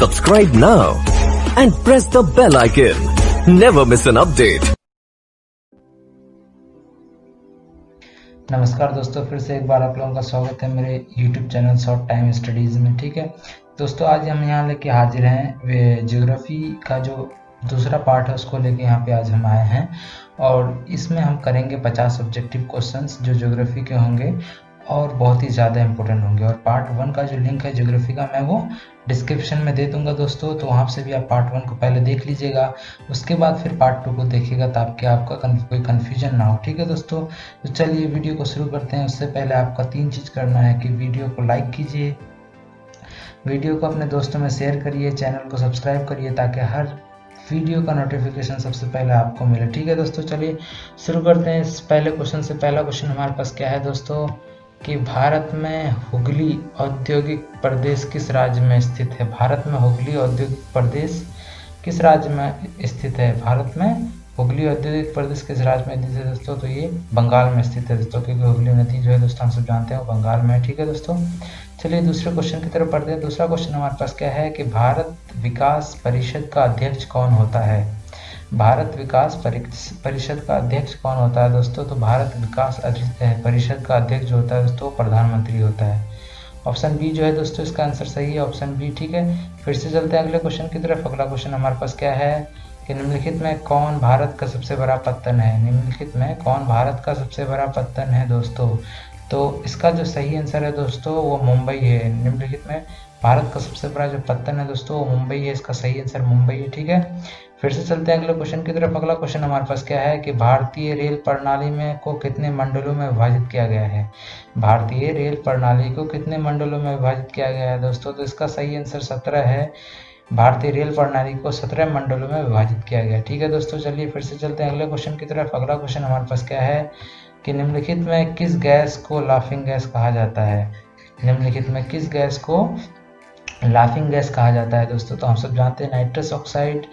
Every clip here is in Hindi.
Subscribe now and press the bell icon. Never miss an update. नमस्कार दोस्तों, फिर से एक बार आप लोगों का स्वागत है मेरे YouTube channel short time studies में। ठीक है दोस्तों, आज हम यहाँ लेके हाजिर हैं वे ज्योग्राफी का जो दूसरा पार्ट है उसको लेके यहाँ पे आज हम आए हैं और इसमें हम करेंगे 50 ऑब्जेक्टिव क्वेश्चंस जो ज्योग्राफी के होंगे और बहुत ही ज़्यादा इंपॉर्टेंट होंगे। और पार्ट 1 का जो लिंक है ज्योग्राफी का मैं वो डिस्क्रिप्शन में दे दूंगा दोस्तों, तो वहाँ से भी आप पार्ट 1 को पहले देख लीजिएगा, उसके बाद फिर पार्ट 2 को देखिएगा ताकि आपका कोई कन्फ्यूजन ना हो। ठीक है दोस्तों, तो चलिए वीडियो को शुरू करते हैं। उससे पहले आपका 3 चीज़ करना है कि वीडियो को लाइक कीजिए, वीडियो को अपने दोस्तों में शेयर करिए, चैनल को सब्सक्राइब करिए ताकि हर वीडियो का नोटिफिकेशन सबसे पहले आपको मिले। ठीक है दोस्तों, चलिए शुरू करते हैं इस पहले क्वेश्चन से। पहला क्वेश्चन हमारे पास क्या है दोस्तों कि भारत में हुगली औद्योगिक प्रदेश किस राज्य में स्थित है? भारत में हुगली औद्योगिक प्रदेश किस राज्य में स्थित है? भारत में हुगली औद्योगिक प्रदेश किस राज्य में स्थित है दोस्तों? तो ये बंगाल में स्थित है दोस्तों, क्योंकि हुगली नदी जो है दोस्तों हम सब जानते हैं वो बंगाल में है। ठीक है दोस्तों, चलिए दूसरे क्वेश्चन की तरफ पढ़ते हैं। दूसरा क्वेश्चन हमारे पास क्या है कि भारत विकास परिषद का अध्यक्ष कौन होता है? भारत विकास परिषद का अध्यक्ष कौन होता है दोस्तों? तो भारत विकास परिषद का अध्यक्ष जो होता है दोस्तों प्रधानमंत्री होता है। ऑप्शन बी जो है दोस्तों इसका आंसर सही है, ऑप्शन बी। ठीक है, फिर से चलते हैं अगले क्वेश्चन की तरफ। अगला क्वेश्चन हमारे पास क्या है कि निम्नलिखित में कौन भारत का सबसे बड़ा पत्तन है? निम्नलिखित में कौन भारत का सबसे बड़ा पत्तन है दोस्तों? तो इसका जो सही आंसर है दोस्तों वो मुंबई है। निम्नलिखित में भारत का सबसे बड़ा जो पत्तन है दोस्तों वो मुंबई है, इसका सही आंसर मुंबई है। ठीक है, फिर से चलते हैं अगले क्वेश्चन की तरफ। अगला क्वेश्चन हमारे पास क्या है कि भारतीय रेल प्रणाली में को कितने मंडलों में विभाजित किया गया है? भारतीय रेल प्रणाली को कितने मंडलों में विभाजित किया गया है दोस्तों? तो इसका सही आंसर 17 है। भारतीय रेल प्रणाली को 17 मंडलों में विभाजित किया गया। ठीक है दोस्तों, चलिए फिर से चलते हैं अगले क्वेश्चन की तरफ। अगला क्वेश्चन हमारे पास क्या है कि निम्नलिखित में किस गैस को लाफिंग गैस कहा जाता है? निम्नलिखित में किस गैस को लाफिंग गैस कहा जाता है दोस्तों? तो हम सब जानते हैं नाइट्रस ऑक्साइड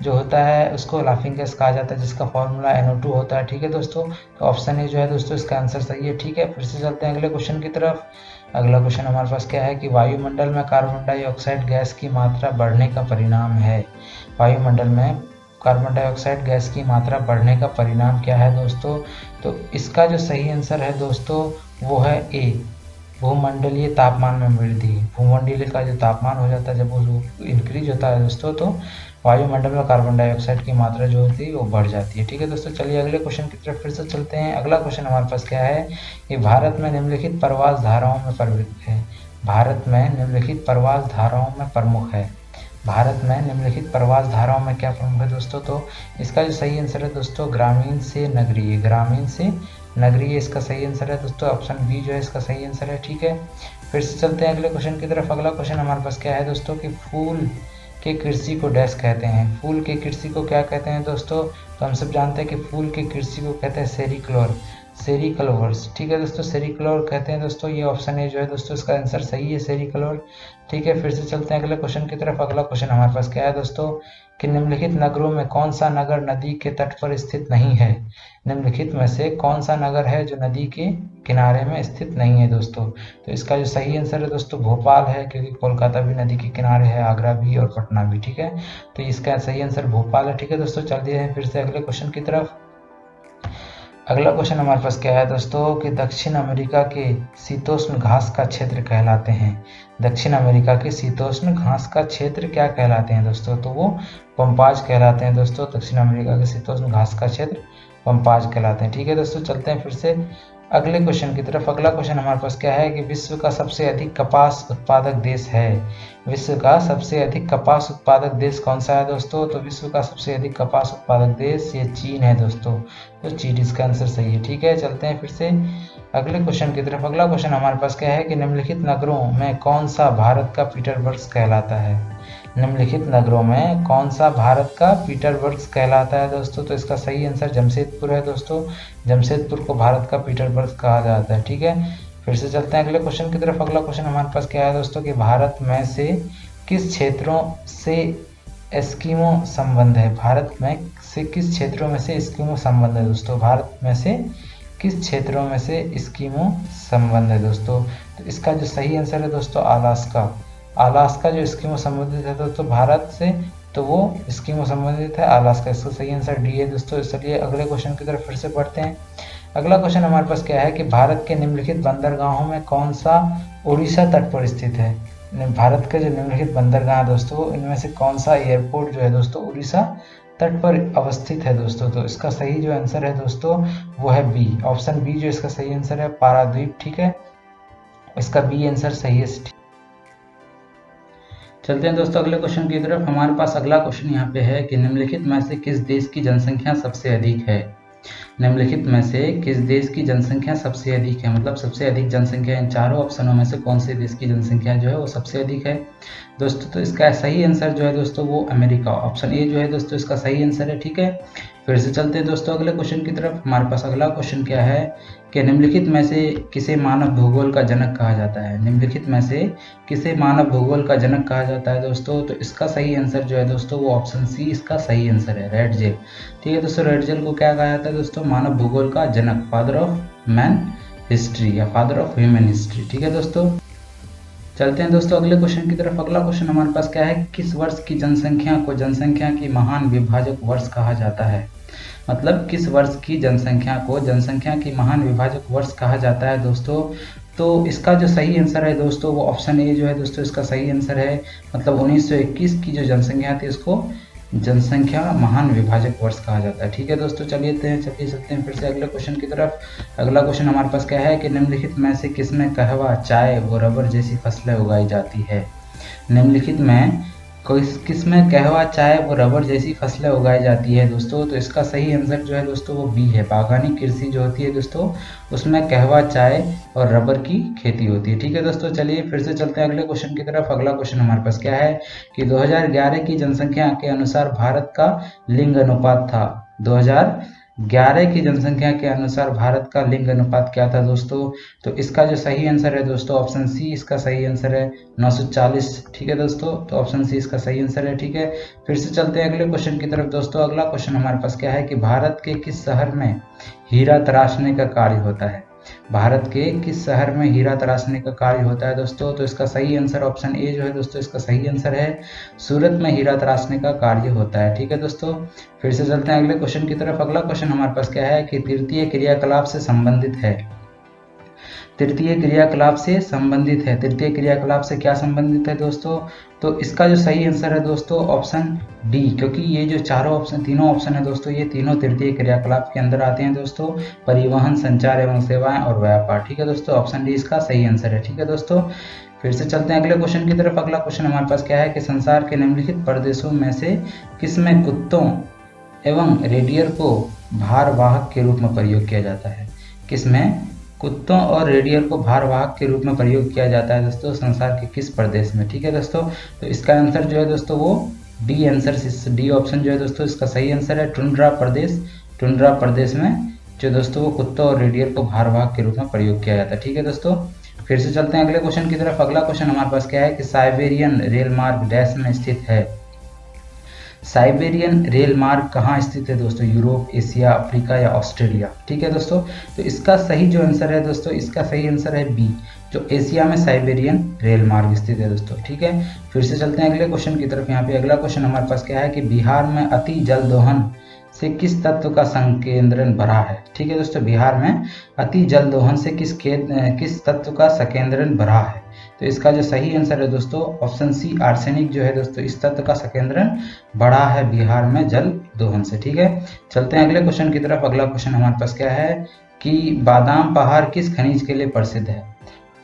जो होता है उसको लाफिंग गैस कहा जाता है, जिसका फॉर्मूला NO2 होता है। ठीक है दोस्तों, तो ऑप्शन ए जो है दोस्तों इसका आंसर सही है। ठीक है, फिर से चलते हैं अगले क्वेश्चन की तरफ। अगला क्वेश्चन हमारे पास क्या है कि वायुमंडल में कार्बन डाइऑक्साइड गैस की मात्रा बढ़ने का परिणाम है? वायुमंडल में कार्बन डाइऑक्साइड गैस की मात्रा बढ़ने का परिणाम क्या है दोस्तों? तो इसका जो सही आंसर है दोस्तों वो है ए, भूमंडलीय तापमान में वृद्धि। भूमंडलीय का जो तापमान हो जाता है जब वो इंक्रीज होता है दोस्तों तो वायुमंडल में कार्बन डाइऑक्साइड की मात्रा जो होती है वो बढ़ जाती है। ठीक है दोस्तों, चलिए अगले क्वेश्चन की तरफ फिर से चलते हैं। अगला क्वेश्चन हमारे पास क्या है कि भारत में निम्नलिखित प्रवास धाराओं में प्रवृत्त है? भारत में निम्नलिखित प्रवास धाराओं में प्रमुख है? भारत में निम्नलिखित प्रवास धाराओं में क्या प्रमुख है दोस्तों? तो इसका जो सही आंसर है दोस्तों ग्रामीण से नगरीय। ग्रामीण से नगरीय इसका सही आंसर है दोस्तों, ऑप्शन बी जो है इसका सही आंसर है। ठीक है, फिर से चलते हैं अगले क्वेश्चन की तरफ। अगला क्वेश्चन हमारे पास क्या है दोस्तों कि फूल के कृषि को डैश कहते हैं? फूल के कृषि को क्या कहते हैं दोस्तों? तो हम सब जानते हैं कि फूल के कृषि को कहते हैं सेरिक्लोवर्स। ठीक है दोस्तों, सेरिक्लोर कहते हैं दोस्तों, ये ऑप्शन ए जो है दोस्तों इसका आंसर सही है, सेरिक्लोर। ठीक है, फिर से चलते हैं अगले क्वेश्चन की तरफ। अगला क्वेश्चन हमारे पास क्या है दोस्तों कि निम्नलिखित नगरों में कौन सा नगर नदी के तट पर स्थित नहीं है? निम्नलिखित में से कौन सा नगर है जो नदी के किनारे में स्थित नहीं है दोस्तों? तो इसका जो सही आंसर है दोस्तों भोपाल है, क्योंकि कोलकाता भी नदी के किनारे है, आगरा भी और पटना भी। ठीक है, तो इसका सही आंसर भोपाल है। ठीक है दोस्तों, चलते हैं फिर से अगले क्वेश्चन की तरफ। अगला क्वेश्चन हमारे पास क्या है दोस्तों कि दक्षिण अमेरिका के शीतोष्ण घास का क्षेत्र कहलाते हैं? दक्षिण अमेरिका के शीतोष्ण घास का क्षेत्र क्या कहलाते हैं दोस्तों? तो वो पम्पाज कहलाते हैं दोस्तों। दक्षिण अमेरिका के शीतोष्ण घास का क्षेत्र पम्पाज कहलाते हैं। ठीक है दोस्तों, चलते हैं फिर से अगले क्वेश्चन की तरफ। अगला क्वेश्चन हमारे पास क्या है कि विश्व का सबसे अधिक कपास उत्पादक देश है? विश्व का सबसे अधिक कपास उत्पादक देश कौन सा है दोस्तों? तो विश्व का सबसे अधिक कपास उत्पादक देश ये चीन है दोस्तों, तो चीन इसका आंसर सही है। ठीक है, चलते हैं फिर से अगले क्वेश्चन की तरफ। अगला क्वेश्चन हमारे पास क्या है कि निम्नलिखित नगरों में कौन सा भारत का पीटरबर्ग कहलाता है? निम्नलिखित नगरों में कौन सा भारत का पीटरबर्ग कहलाता है दोस्तों? तो इसका सही आंसर जमशेदपुर है दोस्तों। जमशेदपुर को भारत का पीटरबर्ग कहा जाता है। ठीक है, फिर से चलते हैं अगले क्वेश्चन की तरफ। अगला क्वेश्चन हमारे पास क्या है दोस्तों कि भारत में से किस क्षेत्रों से एस्किमो संबंध है? भारत में से किस क्षेत्रों में से एस्किमो संबंध है दोस्तों? भारत में से किस क्षेत्रों में से एस्किमो संबंध है दोस्तों? तो इसका जो सही आंसर है दोस्तों अलास्का। अलास्का जो एस्किमो संबंधित है दोस्तों भारत से, तो वो एस्किमो संबंधित है अलास्का। इसका सही आंसर डी है दोस्तों। चलिए अगले क्वेश्चन की तरफ फिर से बढ़ते हैं। अगला क्वेश्चन हमारे पास क्या है कि भारत के निम्नलिखित बंदरगाहों में कौन सा उड़ीसा तट पर स्थित है। भारत के जो निम्नलिखित बंदरगाह दोस्तों, इनमें से कौन सा एयरपोर्ट जो है दोस्तों उड़ीसा तट पर अवस्थित है दोस्तों। तो इसका सही जो आंसर है दोस्तों वो है बी, ऑप्शन बी जो इसका सही आंसर है पारादीप। ठीक है, इसका बी आंसर सही है। चलते हैं दोस्तों अगले क्वेश्चन की तरफ। हमारे पास अगला क्वेश्चन यहाँ पे है कि निम्नलिखित में से किस देश की जनसंख्या सबसे अधिक है। निम्नलिखित में से किस देश की जनसंख्या सबसे अधिक है, मतलब सबसे अधिक जनसंख्या इन चारों ऑप्शनों में से कौन से देश की जनसंख्या जो है वो सबसे अधिक है दोस्तों। तो इसका सही आंसर जो है दोस्तों वो अमेरिका, ऑप्शन ए जो है दोस्तों इसका सही आंसर है। ठीक है, फिर से चलते हैं दोस्तों अगले क्वेश्चन की तरफ। हमारे पास अगला क्वेश्चन क्या है कि निम्नलिखित में से किसे मानव भूगोल का जनक कहा जाता है। निम्नलिखित में से किसे मानव भूगोल का जनक कहा जाता है दोस्तों। तो इसका सही आंसर जो है दोस्तों वो ऑप्शन सी इसका सही आंसर है, रेडजेल। ठीक है दोस्तों, रेडजेल को क्या कहा जाता है दोस्तों, मानव भूगोल का जनक, फादर ऑफ मैन हिस्ट्री या फादर ऑफ ह्यूमन हिस्ट्री। ठीक है दोस्तों, चलते हैं दोस्तों अगले क्वेश्चन की तरफ। अगला क्वेश्चन हमारे पास क्या है, किस वर्ष की जनसंख्या को जनसंख्या की महान विभाजक वर्ष कहा जाता है। मतलब किस वर्ष की जनसंख्या को जनसंख्या की महान विभाजक वर्ष कहा जाता है दोस्तों। तो इसका जो सही आंसर है दोस्तों वो ऑप्शन ए जो है दोस्तों इसका सही आंसर है। मतलब 1921 की जो जनसंख्या थी उसको जनसंख्या महान विभाजक वर्ष कहा जाता है। ठीक है दोस्तों, चलिए चलते हैं फिर से अगले क्वेश्चन की तरफ। अगला क्वेश्चन हमारे पास क्या है कि निम्नलिखित में से किसमें कहवा, चाय व रबर जैसी फसलें उगाई जाती है। निम्नलिखित में किसमें कहवा, चाय व रबर जैसी फसलें उगाई जाती है दोस्तों। तो इसका सही आंसर जो है दोस्तों वो बी है, बागानी कृषि जो होती है दोस्तों उसमें कहवा, चाय और रबर की खेती होती है। ठीक है दोस्तों, चलिए फिर से चलते हैं अगले क्वेश्चन की तरफ। अगला क्वेश्चन हमारे पास क्या है कि 2011 की जनसंख्या के अनुसार भारत का लिंग अनुपात था। 2011 की जनसंख्या के अनुसार भारत का लिंग अनुपात क्या था दोस्तों। तो इसका जो सही आंसर है दोस्तों ऑप्शन सी इसका सही आंसर है 940। ठीक है दोस्तों, तो ऑप्शन सी इसका सही आंसर है। ठीक है, फिर से चलते हैं अगले क्वेश्चन की तरफ दोस्तों। अगला क्वेश्चन हमारे पास क्या है कि भारत के किस शहर में हीरा तराशने का कार्य होता है। भारत के किस शहर में हीरा तराशने का कार्य होता है दोस्तों। तो इसका सही आंसर ऑप्शन ए जो है दोस्तों इसका सही आंसर है, सूरत में हीरा तराशने का कार्य होता है। ठीक है दोस्तों, फिर से चलते हैं अगले क्वेश्चन की तरफ। अगला क्वेश्चन हमारे पास क्या है कि तृतीय क्रियाकलाप से संबंधित है। तृतीय क्रियाकलाप से संबंधित है, तृतीय क्रियाकलाप से क्या संबंधित है दोस्तों। तो इसका जो सही आंसर है दोस्तों ऑप्शन डी, क्योंकि ये जो तीनों ऑप्शन है दोस्तों ये तीनों तृतीय क्रियाकलाप के अंदर आते हैं दोस्तों, परिवहन, संचार एवं सेवाएं और व्यापार। ठीक है दोस्तों, ऑप्शन डी इसका सही आंसर है। ठीक है दोस्तों, फिर से चलते हैं अगले क्वेश्चन की तरफ। अगला क्वेश्चन हमारे पास क्या है कि संसार के निम्नलिखित प्रदेशों में से किसमें कुत्तों एवं रेडियर को भारवाहक के रूप में प्रयोग किया जाता है। किसमें कुत्तों और रेडियर को भारवाहक के रूप में प्रयोग किया जाता है दोस्तों, संसार के किस प्रदेश में। ठीक है दोस्तों, तो इसका आंसर जो है दोस्तों वो डी आंसर, डी ऑप्शन जो है दोस्तों इसका सही आंसर है, टुंड्रा प्रदेश। टुंड्रा प्रदेश में जो दोस्तों वो कुत्तों और रेडियर को भारवाहक के रूप में प्रयोग किया जाता है। ठीक है दोस्तों, फिर से चलते हैं अगले क्वेश्चन की तरफ। अगला क्वेश्चन हमारे पास क्या है कि साइबेरियन रेल मार्ग डैश में स्थित है। साइबेरियन रेल मार्ग कहाँ स्थित है दोस्तों, यूरोप, एशिया, अफ्रीका या ऑस्ट्रेलिया। ठीक है दोस्तों, तो इसका सही जो आंसर है दोस्तों इसका सही आंसर है बी, जो एशिया में साइबेरियन रेल मार्ग स्थित है दोस्तों। ठीक है, फिर से चलते हैं अगले क्वेश्चन की तरफ। यहाँ पे अगला क्वेश्चन हमारे पास क्या है कि बिहार में अति जल दोहन से किस तत्व का संकेंद्रण बढ़ा है। ठीक है दोस्तों, बिहार में अति जल दोहन से किस तत्व का संकेंद्रण बढ़ा है। तो इसका जो सही आंसर है दोस्तों ऑप्शन सी, आर्सेनिक जो है दोस्तों इस तत्व का संकेंद्रण बढ़ा है बिहार में जल दोहन से। ठीक है, चलते हैं अगले क्वेश्चन की तरफ। अगला क्वेश्चन हमारे पास क्या है कि बादाम पहाड़ किस खनिज के लिए प्रसिद्ध है।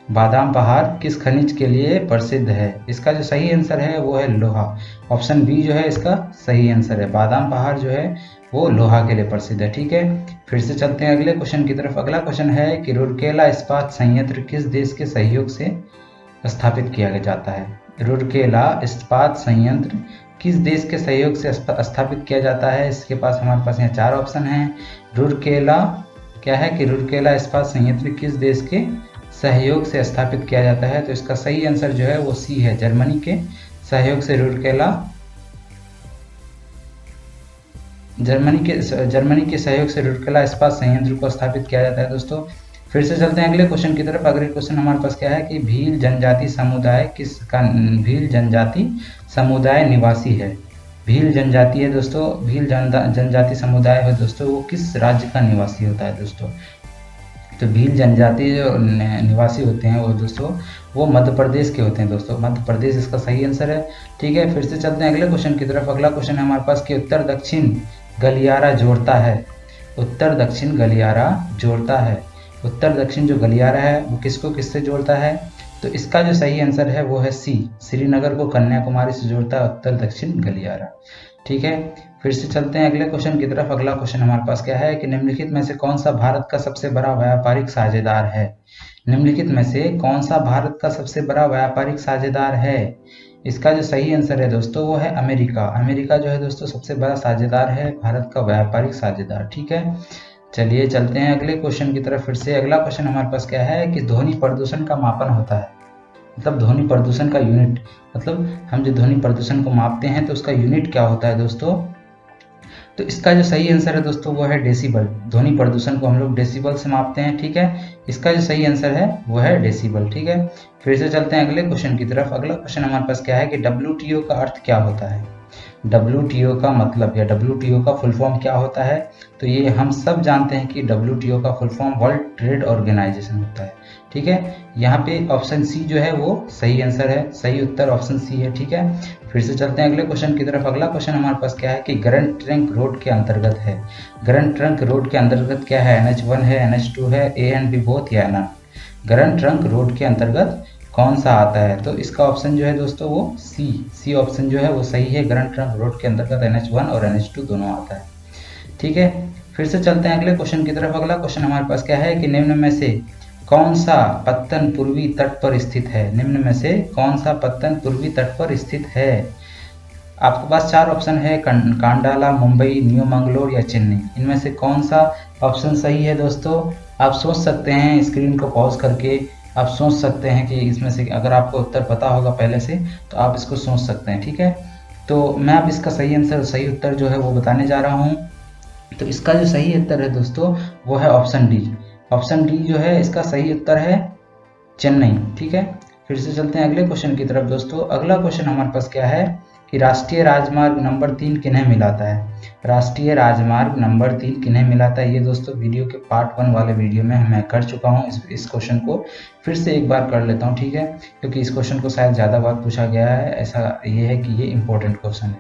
बादाम पहाड़ किस खनिज के लिए प्रसिद्ध है। इसका जो सही आंसर है वो है लोहा, ऑप्शन बी जो है इसका सही आंसर है, बादाम पहाड़ जो है वो लोहा के लिए प्रसिद्ध है। ठीक है, फिर से चलते हैं अगले क्वेश्चन की तरफ। अगला क्वेश्चन है कि रूरकेला इस्पात संयंत्र किस देश के सहयोग से स्थापित किया जाता है। रूरकेला इस्पात संयंत्र किस देश के सहयोग से स्थापित किया जाता है। इसके पास हमारे पास यहाँ चार ऑप्शन हैं। रूरकेला क्या है कि रूरकेला इस्पात संयंत्र किस देश के सहयोग से स्थापित किया जाता है। तो इसका सही आंसर जो है वो सी है, जर्मनी के सहयोग से जर्मनी के सहयोग से रूरकेला इस्पात संयंत्र को स्थापित किया जाता है दोस्तों। फिर से चलते हैं अगले क्वेश्चन की तरफ। अगले क्वेश्चन हमारे पास क्या है कि भील जनजाति समुदाय भील जनजाति समुदाय निवासी है। भील जनजाति है दोस्तों, भील जनजाति समुदाय है दोस्तों, वो किस राज्य का निवासी होता है दोस्तों? तो भील जनजाति जो निवासी होते हैं वो दोस्तों वो मध्य प्रदेश के होते हैं दोस्तों, मध्य प्रदेश इसका सही आंसर है। ठीक है, फिर से चलते हैं अगले क्वेश्चन की तरफ। अगला क्वेश्चन है हमारे पास कि उत्तर दक्षिण गलियारा जोड़ता है। उत्तर दक्षिण गलियारा जोड़ता है। उत्तर दक्षिण जो गलियारा है वो किसको किससे जोड़ता है? तो इसका जो सही आंसर है वो है सी, श्रीनगर को कन्याकुमारी से जोड़ता है उत्तर दक्षिण गलियारा। ठीक है, फिर से चलते हैं अगले क्वेश्चन की तरफ। अगला क्वेश्चन हमारे पास क्या है कि निम्नलिखित में से कौन सा भारत का सबसे बड़ा व्यापारिक साझेदार है? निम्नलिखित में से कौन सा भारत का सबसे बड़ा व्यापारिक साझेदार है? इसका जो सही आंसर है दोस्तों वो है अमेरिका। अमेरिका जो है दोस्तों सबसे बड़ा साझेदार है, भारत का व्यापारिक साझेदार। ठीक है, चलिए चलते हैं अगले क्वेश्चन की तरफ। फिर से अगला क्वेश्चन हमारे पास क्या है कि ध्वनि प्रदूषण का मापन होता है, मतलब ध्वनि प्रदूषण का यूनिट, मतलब हम जो ध्वनि प्रदूषण को मापते हैं तो उसका यूनिट क्या होता है दोस्तों? तो इसका जो सही आंसर है दोस्तों वो है डेसिबल। ध्वनि प्रदूषण को हम लोग डेसिबल से मापते हैं। ठीक है, इसका जो सही आंसर है वो है डेसिबल। ठीक है, फिर से चलते हैं अगले क्वेश्चन की तरफ। अगला क्वेश्चन हमारे पास क्या है कि WTO का अर्थ क्या होता है? WTO का मतलब या WTO का फुल फॉर्म क्या होता है? तो ये हम सब जानते हैं कि WTO का full form world trade organisation होता है। ठीक है, यहाँ पे ऑप्शन सी जो है वो सही आंसर है, सही उत्तर ऑप्शन सी है। ठीक है, फिर से चलते हैं अगले क्वेश्चन की तरफ। अगला क्वेश्चन हमारे पास क्या है कि ग्रैंड ट्रंक रोड के अंतर्गत है। ग्रैंड ट्रंक रोड के अंतर्गत क्या है? NH1 है, NH2 है, A एंड B बोथ या नन? ग्रैंड ट्रंक रोड के अंतर्गत कौन सा आता है? तो इसका ऑप्शन जो है दोस्तों वो सी ऑप्शन जो है वो सही है। ग्रैंड ट्रंक रोड के अंतर्गत NH1 और NH2 दोनों आता है। ठीक है, फिर से चलते हैं अगले क्वेश्चन की तरफ। अगला क्वेश्चन हमारे पास क्या है कि निम्न में से कौन सा पत्तन पूर्वी तट पर स्थित है? निम्न में से कौन सा पत्तन पूर्वी तट पर स्थित है? आपके पास चार ऑप्शन है, कांडाला, मुंबई, न्यू मंगलोर या चेन्नई। इनमें से कौन सा ऑप्शन सही है दोस्तों? आप सोच सकते हैं, स्क्रीन को पॉज करके आप सोच सकते हैं कि इसमें से अगर आपको उत्तर पता होगा पहले से तो आप इसको सोच सकते हैं। ठीक है, तो मैं अब इसका सही आंसर, सही उत्तर जो है वो बताने जा रहा हूँ। तो इसका जो सही उत्तर है दोस्तों वो है ऑप्शन डी। ऑप्शन डी जो है इसका सही उत्तर है चेन्नई। ठीक है, फिर से चलते हैं अगले क्वेश्चन की तरफ दोस्तों। अगला क्वेश्चन हमारे पास क्या है कि राष्ट्रीय राजमार्ग नंबर 3 किन्हें मिलाता है? राष्ट्रीय राजमार्ग नंबर 3 किन्हें मिलाता है? ये दोस्तों वीडियो के पार्ट 1 वाले वीडियो में मैं कर चुका हूँ। इस क्वेश्चन को फिर से एक बार कर लेता हूँ। ठीक है, क्योंकि इस क्वेश्चन को शायद ज़्यादा बार पूछा गया है। ऐसा ये है कि ये इंपॉर्टेंट क्वेश्चन है,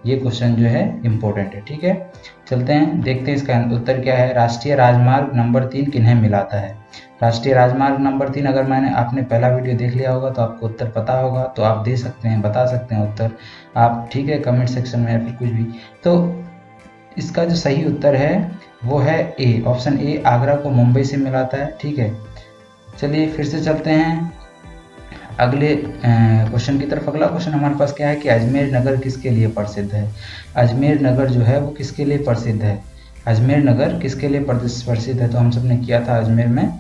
ये क्वेश्चन जो है इम्पोर्टेंट है। ठीक है, चलते हैं देखते हैं इसका उत्तर क्या है। राष्ट्रीय राजमार्ग नंबर 3 किन्हें मिलाता है? राष्ट्रीय राजमार्ग नंबर 3 अगर आपने पहला वीडियो देख लिया होगा तो आपको उत्तर पता होगा, तो आप दे सकते हैं, बता सकते हैं उत्तर आप। ठीक है, कमेंट सेक्शन में या फिर कुछ भी। तो इसका जो सही उत्तर है वो है ए, ऑप्शन ए, आगरा को मुंबई से मिलाता है। ठीक है, चलिए फिर से चलते हैं अगले क्वेश्चन की तरफ। अगला क्वेश्चन हमारे पास क्या है कि अजमेर नगर किसके लिए प्रसिद्ध है? अजमेर नगर जो है वो किसके लिए प्रसिद्ध है? अजमेर नगर किसके लिए प्रसिद्ध है? तो हम सब ने किया था, अजमेर में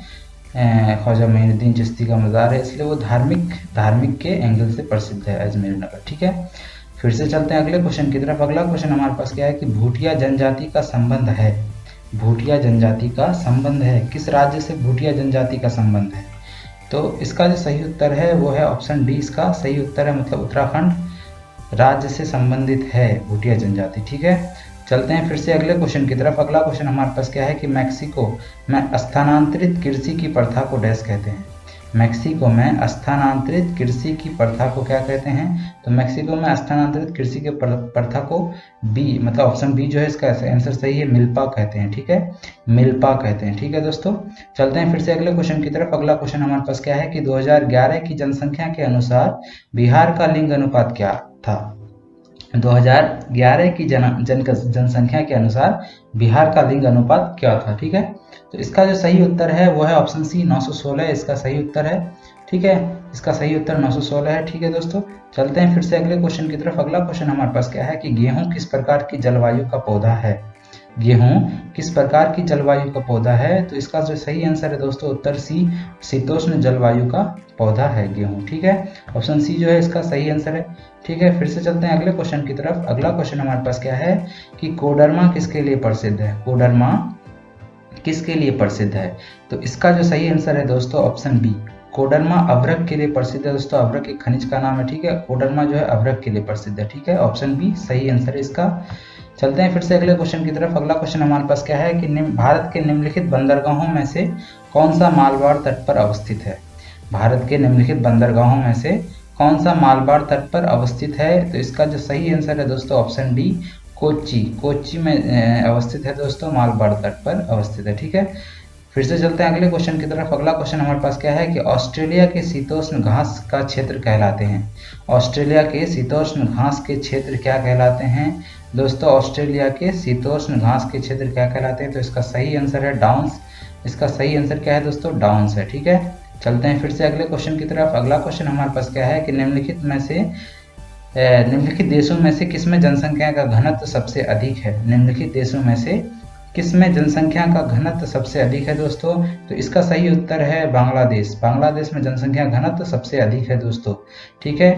ख्वाजा मोइनुद्दीन चिश्ती का मज़ार है, इसलिए वो धार्मिक के एंगल से प्रसिद्ध है अजमेर नगर। ठीक है, फिर से चलते हैं अगले क्वेश्चन की तरफ। अगला क्वेश्चन हमारे पास क्या है कि भूटिया जनजाति का संबंध है। भूटिया जनजाति का संबंध है, किस राज्य से भूटिया जनजाति का संबंध है? तो इसका जो सही उत्तर है वो है ऑप्शन डी, इसका सही उत्तर है, मतलब उत्तराखंड राज्य से संबंधित है भूटिया जनजाति। ठीक है, चलते हैं फिर से अगले क्वेश्चन की तरफ। अगला क्वेश्चन हमारे पास क्या है कि मैक्सिको में स्थानांतरित कृषि की प्रथा को डैश कहते हैं? मैक्सिको में स्थानांतरित कृषि की प्रथा को क्या कहते हैं? तो मैक्सिको में स्थानांतरित कृषि की प्रथा को बी, मतलब ऑप्शन बी जो है इसका आंसर सही है, मिल्पा कहते हैं। ठीक है, मिल्पा कहते हैं। ठीक है दोस्तों, चलते हैं फिर से अगले क्वेश्चन की तरफ। अगला क्वेश्चन हमारे पास क्या है कि 2011 की जनसंख्या के अनुसार बिहार का लिंग अनुपात क्या था? 2011 की जनसंख्या के अनुसार बिहार का लिंग अनुपात क्या था? ठीक है, तो इसका जो सही उत्तर है वो है ऑप्शन सी, 916 इसका सही उत्तर है। ठीक है, इसका सही उत्तर 916 है। ठीक है दोस्तों, चलते हैं फिर से अगले क्वेश्चन की तरफ। अगला क्वेश्चन हमारे पास क्या है कि गेहूं किस प्रकार की जलवायु का पौधा है? गेहूं किस प्रकार की जलवायु का पौधा है? तो इसका जो सही आंसर है दोस्तों उत्तर सी, शीतोष्ण जलवायु का पौधा है गेहूं। ठीक है, ऑप्शन सी जो है इसका सही आंसर है। ठीक है, फिर से चलते हैं अगले क्वेश्चन की तरफ। अगला क्वेश्चन हमारे पास क्या है कि कोडरमा किसके लिए प्रसिद्ध है? कोडरमा किसके लिए प्रसिद्ध है? तो इसका जो सही आंसर है दोस्तों ऑप्शन बी, कोडरमा अभ्रक के लिए प्रसिद्ध है दोस्तों। अभ्रक एक खनिज का नाम है, ठीक है। कोडरमा जो है अभ्रक के लिए प्रसिद्ध है, ठीक है। ऑप्शन बी सही आंसर है इसका। चलते हैं फिर से अगले क्वेश्चन की तरफ। अगला क्वेश्चन हमारे पास क्या है कि भारत के निम्नलिखित बंदरगाहों में से कौन सा मालबार तट पर अवस्थित है? भारत के निम्नलिखित बंदरगाहों में से कौन सा मालबार तट पर अवस्थित है? तो इसका जो सही आंसर है दोस्तों ऑप्शन डी, कोच्चि। कोच्चि में अवस्थित है दोस्तों, मालबार तट पर अवस्थित है, ठीक है। फिर से चलते हैं अगले क्वेश्चन की तरफ। अगला क्वेश्चन हमारे पास क्या है कि ऑस्ट्रेलिया के शीतोष्ण घास का क्षेत्र कहलाते हैं? ऑस्ट्रेलिया के शीतोष्ण घास के क्षेत्र क्या कहलाते हैं? दोस्तों ऑस्ट्रेलिया के शीतोष्ण घास के क्षेत्र क्या कहलाते हैं? तो इसका सही आंसर है डाउन्स। इसका सही आंसर क्या है दोस्तों? डाउन्स है, ठीक है। चलते हैं फिर से अगले क्वेश्चन की तरफ। अगला क्वेश्चन हमारे पास क्या है कि निम्नलिखित देशों में से किसमें जनसंख्या का घनत्व सबसे अधिक है? निम्नलिखित देशों में से किसमें जनसंख्या का घनत्व सबसे अधिक है दोस्तों? तो इसका सही उत्तर है बांग्लादेश। बांग्लादेश में जनसंख्या घनत्व सबसे अधिक है दोस्तों, ठीक है।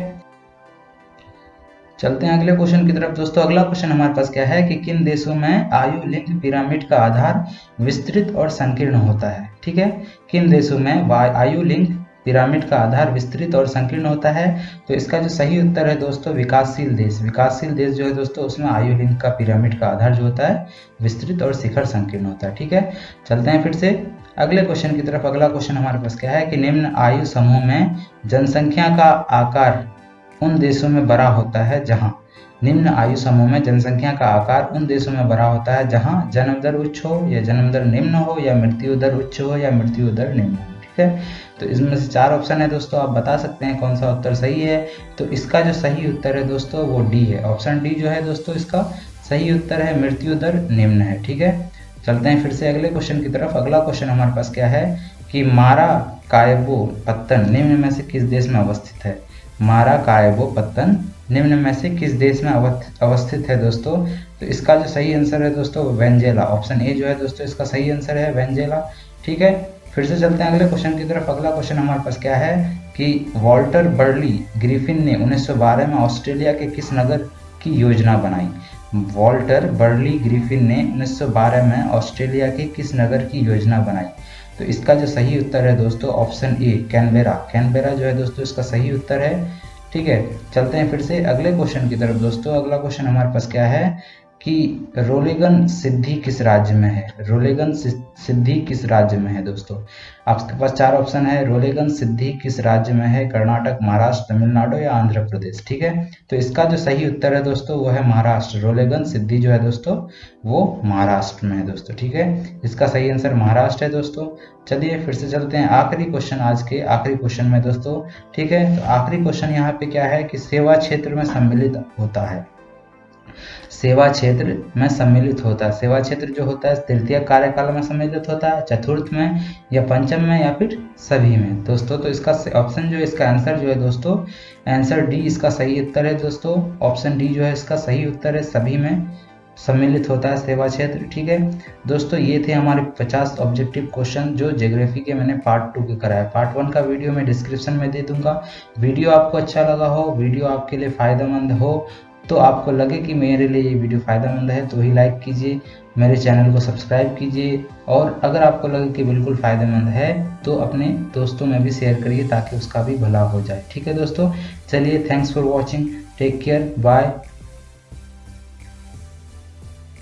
चलते हैं अगले क्वेश्चन की तरफ दोस्तों। अगला क्वेश्चन हमारे पास क्या है कि किन देशों में आयु लिंग पिरामिड का आधार विस्तृत और संकीर्ण होता है? ठीक है, किन देशों में आयु लिंग पिरामिड का आधार विस्तृत और संकीर्ण होता है? तो इसका जो सही उत्तर है दोस्तों विकासशील देश। विकासशील देश जो है दोस्तों उसमें आयु लिंग का पिरामिड का आधार जो होता है विस्तृत और शिखर संकीर्ण होता है, ठीक है। चलते हैं फिर से अगले क्वेश्चन की तरफ। अगला क्वेश्चन हमारे पास क्या है कि निम्न आयु समूह में जनसंख्या का आकार उन देशों में बड़ा होता है जहां, निम्न आयु समूह में जनसंख्या का आकार उन देशों में बड़ा होता है जहां जन्म दर उच्च हो या जन्म दर निम्न हो या मृत्यु दर उच्च हो या मृत्यु दर निम्न हो, ठीक है। तो इसमें से 4 ऑप्शन है दोस्तों, आप बता सकते हैं कौन सा उत्तर सही है। तो इसका जो सही उत्तर है दोस्तों वो डी है। ऑप्शन डी जो है दोस्तों इसका सही उत्तर है, मृत्यु दर निम्न है, ठीक है। चलते हैं फिर से अगले क्वेश्चन की तरफ। अगला क्वेश्चन हमारे पास क्या है कि माराकायबो पत्तन निम्न में से किस देश में अवस्थित है? माराकायबो पत्तन निम्न में से किस देश में अवस्थित है दोस्तों? तो इसका जो सही आंसर है दोस्तों वेनेजुएला। ऑप्शन ए जो है दोस्तों इसका सही आंसर है वेनेजुएला, ठीक है। फिर से चलते हैं अगले क्वेश्चन की तरफ। अगला क्वेश्चन हमारे पास क्या है कि वॉल्टर बर्ली ग्रिफिन ने 1912 में ऑस्ट्रेलिया के किस नगर की योजना बनाई? वॉल्टर बर्ली ग्रिफिन ने 1912 में ऑस्ट्रेलिया के किस नगर की योजना बनाई? तो इसका जो सही उत्तर है दोस्तों ऑप्शन ए कैनबेरा। कैनबेरा जो है दोस्तों इसका सही उत्तर है, ठीक है। चलते हैं फिर से अगले क्वेश्चन की तरफ दोस्तों। अगला क्वेश्चन हमारे पास क्या है कि रोलेगन सिद्धि किस राज्य में है? रोलेगन सिद्धि किस राज्य में है दोस्तों? आपके पास 4 ऑप्शन है। रोलेगन सिद्धि किस राज्य में है? कर्नाटक, महाराष्ट्र, तमिलनाडु या आंध्र प्रदेश, ठीक है। तो इसका जो सही उत्तर है दोस्तों वो है महाराष्ट्र। रोलेगन सिद्धि जो है दोस्तों वो महाराष्ट्र में है दोस्तों, ठीक है। इसका सही आंसर महाराष्ट्र है दोस्तों। चलिए फिर से चलते हैं आखिरी क्वेश्चन, आज के आखिरी क्वेश्चन में दोस्तों, ठीक है। तो आखिरी क्वेश्चन यहाँ पे क्या है कि सेवा क्षेत्र में सम्मिलित होता है। सेवा क्षेत्र में सम्मिलित होता है। सेवा क्षेत्र जो होता है तृतीय कार्यकाल में सम्मिलित होता है, चतुर्थ में या पंचम में या फिर सभी में दोस्तों? तो इसका ऑप्शन जो है इसका आंसर जो है दोस्तों आंसर डी इसका सही उत्तर है दोस्तों। ऑप्शन डी जो है इसका सही उत्तर है, सभी में सम्मिलित होता है सेवा क्षेत्र, ठीक है दोस्तों। ये थे हमारे 50 ऑब्जेक्टिव क्वेश्चन जो ज्योग्राफी के मैंने पार्ट 2 के कराया। पार्ट 1 का वीडियो मैं डिस्क्रिप्शन में दे दूंगा। वीडियो आपको अच्छा लगा हो, वीडियो आपके लिए फायदेमंद हो, तो आपको लगे कि मेरे लिए ये वीडियो फ़ायदेमंद है तो ही लाइक कीजिए, मेरे चैनल को सब्सक्राइब कीजिए, और अगर आपको लगे कि बिल्कुल फ़ायदेमंद है तो अपने दोस्तों में भी शेयर करिए ताकि उसका भी भला हो जाए, ठीक है दोस्तों। चलिए, thanks for watching, take care, bye.